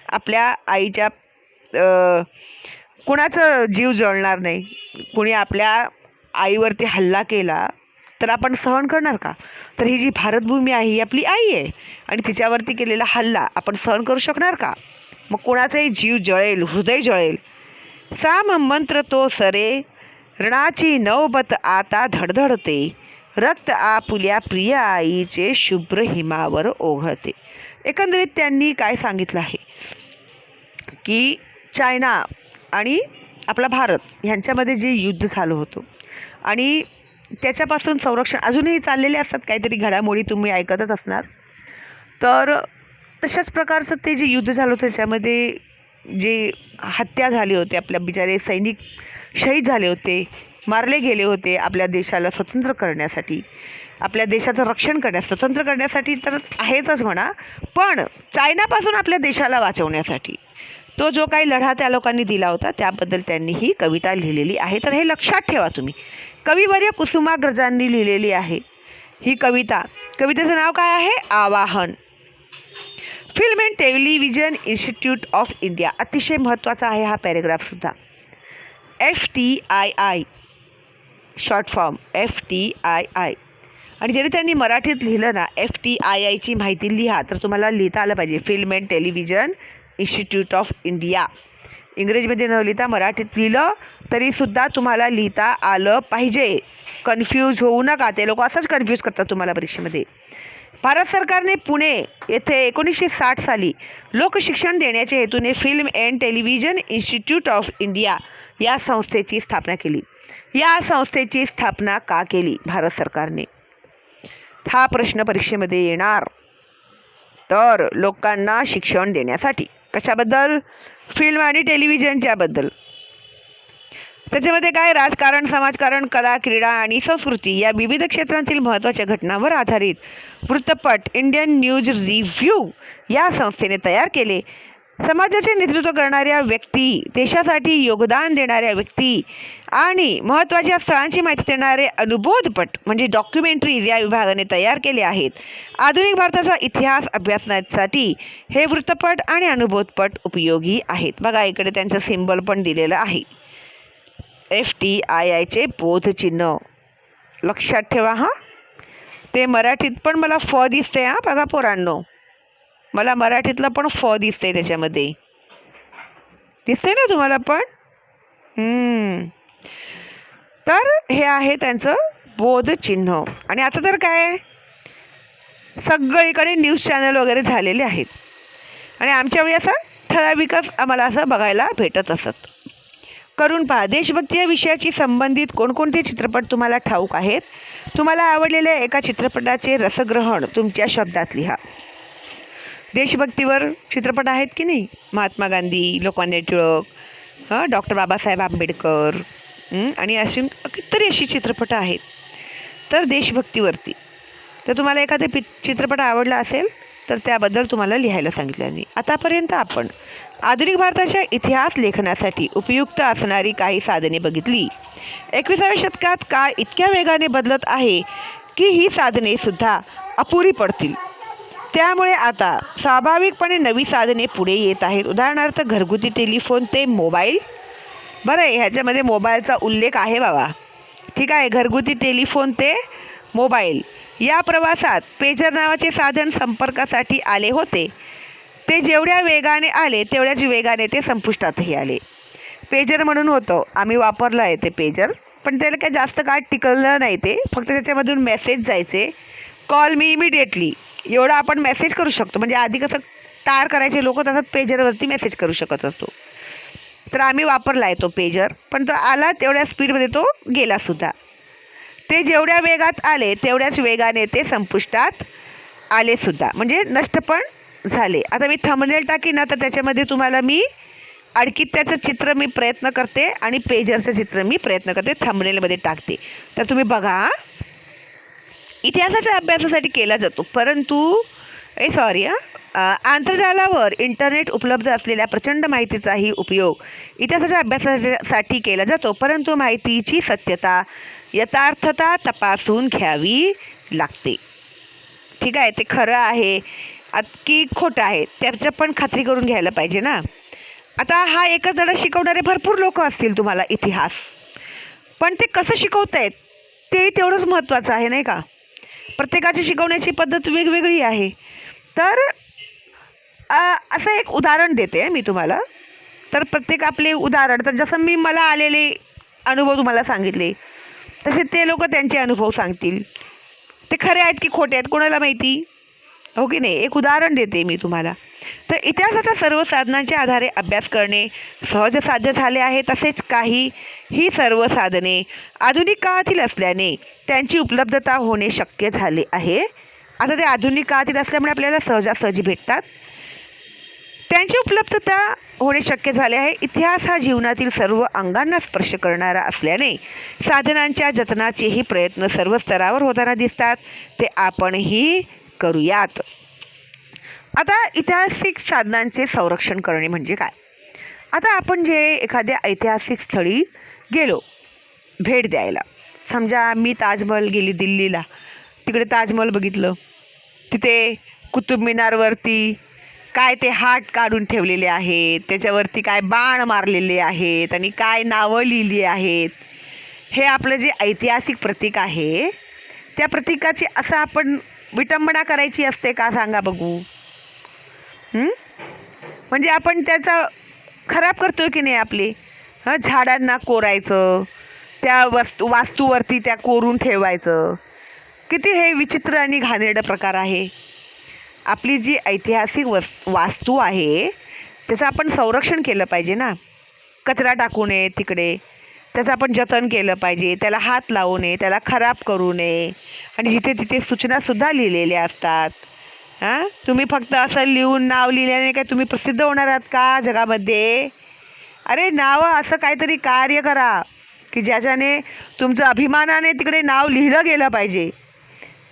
आपल्या आईच्या कोणाचं जीव जळणार नाही. कोणी आपल्या आईवरती हल्ला केला तर आपण सहन करणार का? तर ही जी भारतभूमी आहे ही आपली आई आहे आणि तिच्यावरती केलेला हल्ला आपण सहन करू शकणार का? मग कोणाचाही जीव जळेल, हृदय जळेल. साम मंत्र तो सरे, रणाची नौबत आता धडधडते. रक्त आपुल्या प्रिय आईचे शुभ्र हिमावर ओघळते. एकंदरीत त्यांनी काय सांगितलं आहे की चायना आणि आपला भारत ह्यांच्यामध्ये जे युद्ध झालं होतं आणि त्याच्यापासून संरक्षण अजूनही चाललेले असतात. काहीतरी घडामोडी तुम्ही ऐकतच असणार. तर तशाच प्रकारचं ते जे युद्ध झालं होतं त्याच्यामध्ये जे हत्या झाली होती, आपल्या बिचारे सैनिक शहीद झाले होते, मारले गेले होते आपल्या देशाला स्वतंत्र करण्यासाठी, आपल्या देशाचं रक्षण करण्यास, स्वतंत्र करण्यासाठी तर आहेतच म्हणा, पण चायनापासून आपल्या देशाला वाचवण्यासाठी तो जो काही लढा त्या लोकांनी दिला होता त्याबद्दल त्यांनी ही कविता लिहिलेली आहे. तर हे लक्षात ठेवा तुम्ही. कविवर्य कुसुमाग्रजांनी लिहिलेली आहे ही कविता. कवितेचं नाव काय आहे? आवाहन. Film and television institute of India, अतिशय महत्त्वाचा आहे हा पॅरेग्राफसुद्धा. FTII short form, FTII. आणि जरी त्यांनी मराठीत लिहिलं ना FTIIची माहिती लिहा तर तुम्हाला लिहिता आलं पाहिजे. Film and television institute of India. इंग्रजीमध्ये न लिहिता मराठीत लिहिलं तरीसुद्धा तुम्हाला लिहिता आलं पाहिजे. कन्फ्यूज होऊ नका. ते लोक असंच कन्फ्यूज करतात तुम्हाला परीक्षेमध्ये. भारत सरकारने पुणे येथे 1960 साली लोकशिक्षण देण्याच्या हेतूने film and television institute of India या संस्थेची स्थापना केली. या संस्थेची स्थापना का केली भारत सरकारने? हा प्रश्न परीक्षेमध्ये येणार. तर लोकांना शिक्षण देण्यासाठी. कशाबद्दल? फिल्म आणि टेलिव्हिजनच्याबद्दल. त्याच्यामध्ये काय? राजकारण, समाजकारण, कला, क्रीडा आणि संस्कृती या विविध क्षेत्रांतील महत्त्वाच्या घटनांवर आधारित वृत्तपट इंडियन न्यूज रिव्ह्यू या संस्थेने तयार केले. समाजाचे नेतृत्व करणाऱ्या व्यक्ती, देशासाठी योगदान देणाऱ्या व्यक्ती आणि महत्त्वाच्या स्थळांची माहिती देणारे अनुबोधपट म्हणजे डॉक्युमेंटरीज या विभागाने तयार केले आहेत. आधुनिक भारताचा इतिहास अभ्यासण्यासाठी हे वृत्तपट आणि अनुबोधपट उपयोगी आहेत. बघा इकडे त्यांचं सिम्बॉल पण दिलेलं आहे. FTIIचे बोधचिन्ह लक्षात ठेवा हां. ते मराठीत पण मला फ दिसते हां. बघा पोरांनो, मला मराठीतलं पण फ दिसते त्याच्यामध्ये. दिसते ना तुम्हाला पण? तर हे आहे त्यांचं बोधचिन्ह. आणि आता तर काय सगळीकडे न्यूज चॅनल वगैरे झालेले आहेत आणि आमच्या वेळी असं ठराविकच आम्हाला असं बघायला भेटत असत. करून पहा. देशभक्ती या विषयाशी संबंधित कोणकोणते चित्रपट तुम्हाला ठाऊक आहेत? तुम्हाला आवडलेल्या एका चित्रपटाचे रसग्रहण तुमच्या शब्दात लिहा. देशभक्तीवर चित्रपट आहेत की नाही? महात्मा गांधी, लोकमान्य टिळक, डॉक्टर बाबासाहेब आंबेडकर आणि अशी कितीतरी अशी चित्रपटं आहेत. तर देशभक्तीवरती तर तुम्हाला एखादे चित्रपट आवडला असेल तर त्याबद्दल तुम्हाला लिहायला सांगितलं नाही. आतापर्यंत आपण आधुनिक भारताच्या इतिहास लेखनासाठी उपयुक्त असणारी काही साधने बघितली. 21व्या शतकात काळ इतक्या वेगाने बदलत आहे की ही साधनेसुद्धा अपुरी पडतील. त्यामुळे आता स्वाभाविकपणे नवी साधने पुढे येत आहेत. उदाहरणार्थ घरगुती टेलिफोन ते मोबाईल. बरं आहे, ह्याच्यामध्ये मोबाईलचा उल्लेख आहे बाबा. ठीक आहे. घरगुती टेलिफोन ते मोबाईल. या प्रवासात पेजर नावाचे साधन संपर्कासाठी आले होते. ते जेवढ्या वेगाने आले तेवढ्याच वेगाने ते संपुष्टातही आले. पेजर म्हणून होतं, आम्ही वापरलं आहे ते पेजर, पण त्याला काही जास्त काळ टिकलं नाही. ते फक्त त्याच्यामधून मेसेज जायचे, कॉल मी इमिडिएटली, एवढं आपण मेसेज करू शकतो. म्हणजे आधी कसं टार करायचे लोक, तसं पेजरवरती मेसेज करू शकत असतो. तर आम्ही वापरला आहे तो पेजर, पण तो आला तेवढ्या स्पीडमध्ये तो गेलासुद्धा. ते जेवढ्या वेगात आले तेवढ्याच वेगाने ते संपुष्टात आलेसुद्धा, म्हणजे नष्ट पण झाले. आता मी थंबनेल टाकीन ना, तर त्याच्यामध्ये तुम्हाला मी आणखी त्याचं चित्र मी प्रयत्न करते आणि पेजरचं चित्र मी प्रयत्न करते थंबनेलमध्ये टाकते, तर तुम्ही बघा. इतिहासाच्या अभ्यासासाठी केला जातो, परंतु आंतरजालावर इंटरनेट उपलब्ध असलेल्या प्रचंड माहितीचाही उपयोग इतिहासाच्या अभ्यासासाठी केला जातो, परंतु माहितीची सत्यता यथार्थता तपासून घ्यावी लागते. ठीक आहे, ते खरं आहे की खोटं आहे त्याचं पण खात्री करून घ्यायला पाहिजे ना. आता हा एकच धडा शिकवणारे भरपूर लोक असतील तुम्हाला इतिहास, पण ते कसं शिकवत आहेत ते तेवढंच महत्त्वाचं आहे, नाही का. प्रत्येकाची शिकवण्याची पद्धत वेगवेगळी आहे. तर असं एक उदाहरण देते मी तुम्हाला. तर प्रत्येक आपले उदाहरण, तर जसं मी मला आलेले अनुभव तुम्हाला सांगितले तसे ते लोक त्यांचे अनुभव सांगतील. ते खरे आहेत की खोटे आहेत कोणाला माहिती, हो की नाही. एक उदाहरण देते मी तुम्हाला. तर इतिहासाच्या सर्व साधनांच्या आधारे अभ्यास करणे सहज साध्य झाले आहे. तसेच ही सर्व साधने आधुनिक काळातील असल्याने त्यांची उपलब्धता होणे शक्य झाले आहे. आता ते आधुनिक काळातील असल्यामुळे आपल्याला सहजासहजी भेटतात, त्यांची उपलब्धता होणे शक्य झाले आहे. इतिहास हा जीवनातील सर्व अंगांना स्पर्श करणारा असल्याने साधनांच्या जतनाचेही प्रयत्न सर्व स्तरावर होताना दिसतात. ते आपणही करूयात. आता ऐतिहासिक साधनांचे संरक्षण करणे म्हणजे काय. आता आपण जे एखाद्या ऐतिहासिक स्थळी गेलो भेट द्यायला, समजा मी ताजमहल गेली दिल्लीला, तिकडे ताजमहल बघितलं, तिथे कुतुब मिनारवरती काय ते हात काढून ठेवलेले आहेत, त्याच्यावरती काय बाण मारलेले आहेत आणि काय नावं लिहिली आहेत. हे आपलं जे ऐतिहासिक प्रतीक आहे त्या प्रतीकाची असं आपण विटंबना करायची असते का सांगा बघू. म्हणजे आपण त्याचा खराब करतोय की नाही आपले. झाडांना कोरायचं, त्या वास्तूवरती त्या कोरून ठेवायचं, किती हे विचित्र आणि घाणेरडा प्रकार आहे. आपली जी ऐतिहासिक वास्तू आहे त्याचं आपण संरक्षण केलं पाहिजे ना. कचरा टाकू नये तिकडे, त्याचं आपण जतन केलं पाहिजे, त्याला हात लावू नये, त्याला खराब करू नये. आणि जिथे तिथे सूचनासुद्धा लिहिलेल्या असतात. तुम्ही फक्त असं लिहून नाव लिहिल्याने काय तुम्ही प्रसिद्ध होणार आहात का जगामध्ये. अरे नावं असं काहीतरी कार्य करा की ज्याच्याने तुमचं अभिमानाने तिकडे नाव लिहिलं गेलं पाहिजे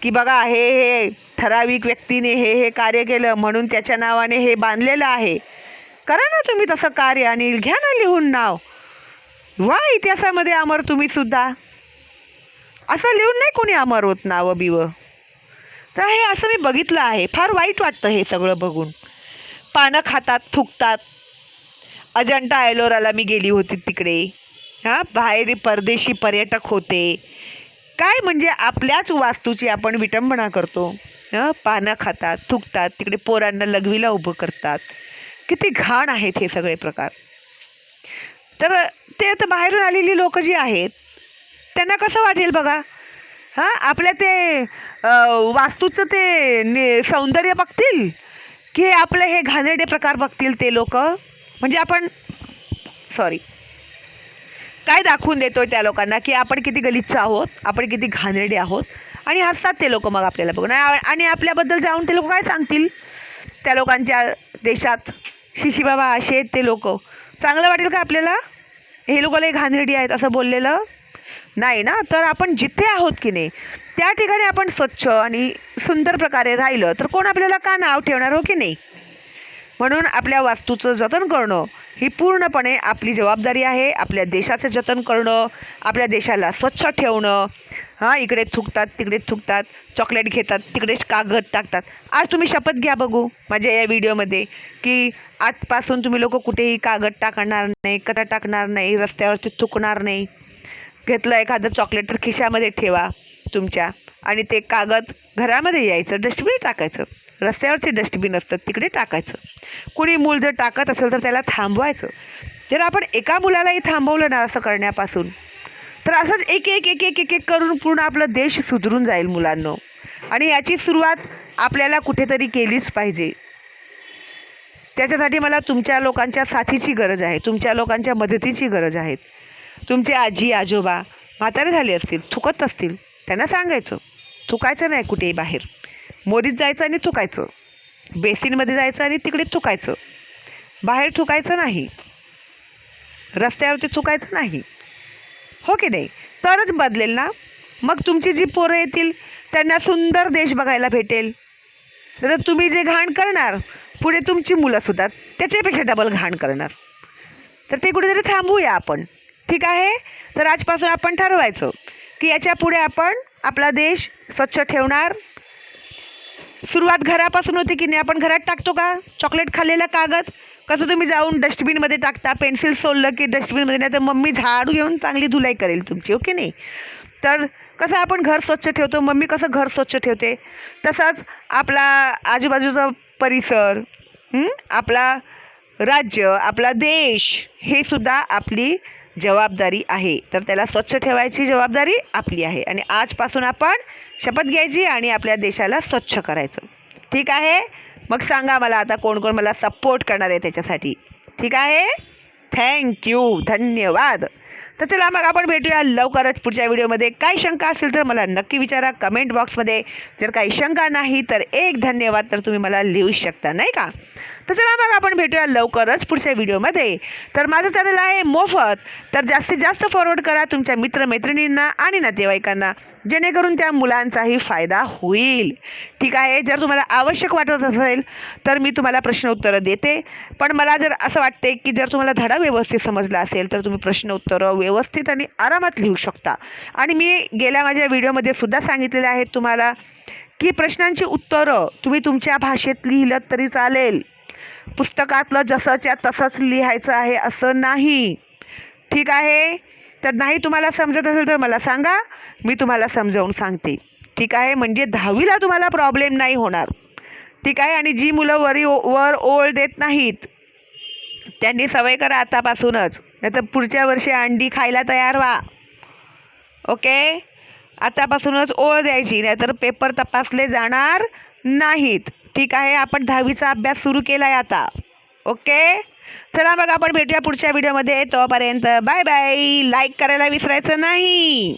की बघा हे ठराविक व्यक्तीने हे कार्य केलं म्हणून त्याच्या नावाने हे बांधलेलं आहे. करा ना तुम्ही तसं कार्य आणि घ्या ना लिहून नाव. वा, इतिहासामध्ये अमर तुम्ही सुद्धा. असं लिहून नाही कोणी अमर होत नावं बिवं. तर हे असं मी बघितलं आहे, फार वाईट वाटतं हे सगळं बघून. पानं खातात, थुकतात. अजंठा एलोराला मी गेली होती तिकडे, बाहेर परदेशी पर्यटक होते. काय म्हणजे आपल्याच वास्तूची आपण विटंबना करतो. पानं खातात, थुकतात, तिकडे पोरांना लघवीला उभं करतात. किती घाण आहेत हे सगळे प्रकार. तर ते आता बाहेरून आलेली लोक जी आहेत त्यांना कसं वाटेल बघा. आपल्या ते वास्तूचं ते सौंदर्य बघतील की आपलं हे घाणेरडे प्रकार बघतील ते लोक. म्हणजे आपण काय दाखवून देतोय त्या लोकांना की आपण किती गलिच्छ आहोत, आपण किती घाणेरडे आहोत. आणि हसतात ते लोक मग आपल्याला बघून. आणि आपल्याबद्दल जाऊन ते लोक काय सांगतील त्या लोकांच्या देशात, शिशी बाबा असे आहेत ते लोक. चांगलं वाटेल का आपल्याला हे लोक लय घाणेरडी आहेत असं बोललेलं नाही ना. तर आपण जिथे आहोत की नाही त्या ठिकाणी आपण स्वच्छ आणि सुंदर प्रकारे राहिलं तर कोण आपल्याला का नाव ठेवणार, हो की नाही. म्हणून आपल्या वास्तूचं जतन करणं ही पूर्णपणे आपली जबाबदारी आहे. आपल्या देशाचं जतन करणं, आपल्या देशाला स्वच्छ ठेवणं. इकडे थुकतात, तिकडे थुकतात, चॉकलेट घेतात, तिकडेच कागद टाकतात. आज तुम्ही शपथ घ्या बघू माझ्या या व्हिडिओमध्ये की आजपासून तुम्ही लोक कुठेही कागद टाकणार नाही, कचरा टाकणार नाही, रस्त्यावरती थुकणार नाही. घेतलं एखादं चॉकलेट तर खिशामध्ये ठेवा तुमच्या, आणि ते कागद घरामध्ये यायचं, डस्टबिन टाकायचं. रस्त्यावरचे डस्टबिन असतात तिकडे टाकायचं. कुणी मूल जर टाकत असेल तर त्याला थांबवायचं. जर आपण एका मुलालाही थांबवलं ना असं करण्यापासून, तर असंच एक एक एक एक एक एक करून पूर्ण आपला देश सुधरून जाईल मुलांनो. आणि याची सुरुवात आपल्याला कुठेतरी केलीच पाहिजे. त्याच्यासाठी मला तुमच्या लोकांच्या साथीची गरज आहे, तुमच्या लोकांच्या मदतीची गरज आहे. तुमचे आजी आजोबा म्हातारे झाले असतील, थुकत असतील, त्यांना सांगायचं थुकायचं नाही कुठेही बाहेर. मोरीत जायचं आणि थुकायचं, बेसिनमध्ये जायचं आणि तिकडे थुकायचं, बाहेर थुकायचं नाही, रस्त्यावरती थुकायचं नाही. हो की नाही? तरच बदलेल ना. मग तुमची जी पोरं येतील त्यांना सुंदर देश बघायला भेटेल. तर तुम्ही जे घाण करणार पुढे तुमची मुलंसुद्धा त्याच्यापेक्षा डबल घाण करणार. तर ते कुठेतरी थांबूया आपण. ठीक आहे? तर आजपासून आपण ठरवायचं की याच्या पुढे आपण आपला देश स्वच्छ ठेवणार. सुरुवात घरापासून होते की नाही? आपण घरात टाकतो का चॉकलेट खाल्लेला कागद? कसं तुम्ही जाऊन डस्टबिनमध्ये टाकता, पेन्सिल सोललं की डस्टबिनमध्ये, नाही तर मम्मी झाडू घेऊन चांगली धुलाई करेल तुमची. ओके नाही? तर कसं आपण घर स्वच्छ ठेवतो, मम्मी कसं घर स्वच्छ ठेवते, तसंच आपला आजूबाजूचा परिसर, आपला राज्य, आपला देश, हे सुद्धा आपली जबाबदारी आहे. तर त्याला स्वच्छ ठेवायची जबाबदारी आपली आहे. आणि आजपासून आपण शपथ घ्यायची आणि आपल्या देशाला स्वच्छ करायचं. ठीक आहे? मग सांगा मला आता कोण कोण मला सपोर्ट करणार आहे त्याच्यासाठी. ठीक आहे? थँक्यू, धन्यवाद. तर चला मग आपण भेटूया लवकरच पुढच्या व्हिडिओमध्ये. काही शंका असेल तर मला नक्की विचारा कमेंट बॉक्समध्ये. जर काही शंका नाही तर एक धन्यवाद तर तुम्ही मला लिहू शकता, नाही का? तर चला मग आपण भेटूया लवकरच पुढच्या व्हिडिओमध्ये. तर माझं चॅनल आहे मोफत, तर जास्तीत जास्त फॉरवर्ड करा तुमच्या मित्रमैत्रिणींना आणि नातेवाईकांना, जेणेकरून त्या मुलांचाही फायदा होईल. ठीक आहे? जर तुम्हाला आवश्यक वाटत असेल तर मी तुम्हाला प्रश्न उत्तरं देते. पण मला जर असं वाटते की जर तुम्हाला धडा व्यवस्थित समजला असेल तर तुम्ही प्रश्न उत्तरं व्यवस्थित आणि आरामात लिहू शकता. आणि मी गेल्या माझ्या व्हिडिओमध्ये सुद्धा सांगितलेले आहेत तुम्हाला की प्रश्नांची उत्तरं तुम्ही तुमच्या भाषेत लिहिलं तरी चालेल. पुस्तकातलं जसंच्या तसंच लिहायचं आहे असं नाही. ठीक आहे? तर नाही तुम्हाला समजत असेल तर मला सांगा, मी तुम्हाला समजावून सांगते. ठीक आहे? म्हणजे 10वीला तुम्हाला प्रॉब्लेम नाही होणार. ठीक आहे? आणि जी मुलं वर ओळ देत नाहीत त्यांनी सवय करा आतापासूनच, नाही तर पुढच्या वर्षी अंडी खायला तयार व्हा. ओके? आतापासूनच ओळ द्यायची, नाहीतर पेपर तपासले जाणार नाहीत. ठीक आहे? आपण 10वीचा अभ्यास सुरू केला आहे आता. ओके? चला मग आपण भेटूया पुढच्या व्हिडिओमध्ये. तोपर्यंत बाय बाय. लाईक करायला विसरायचं नाही.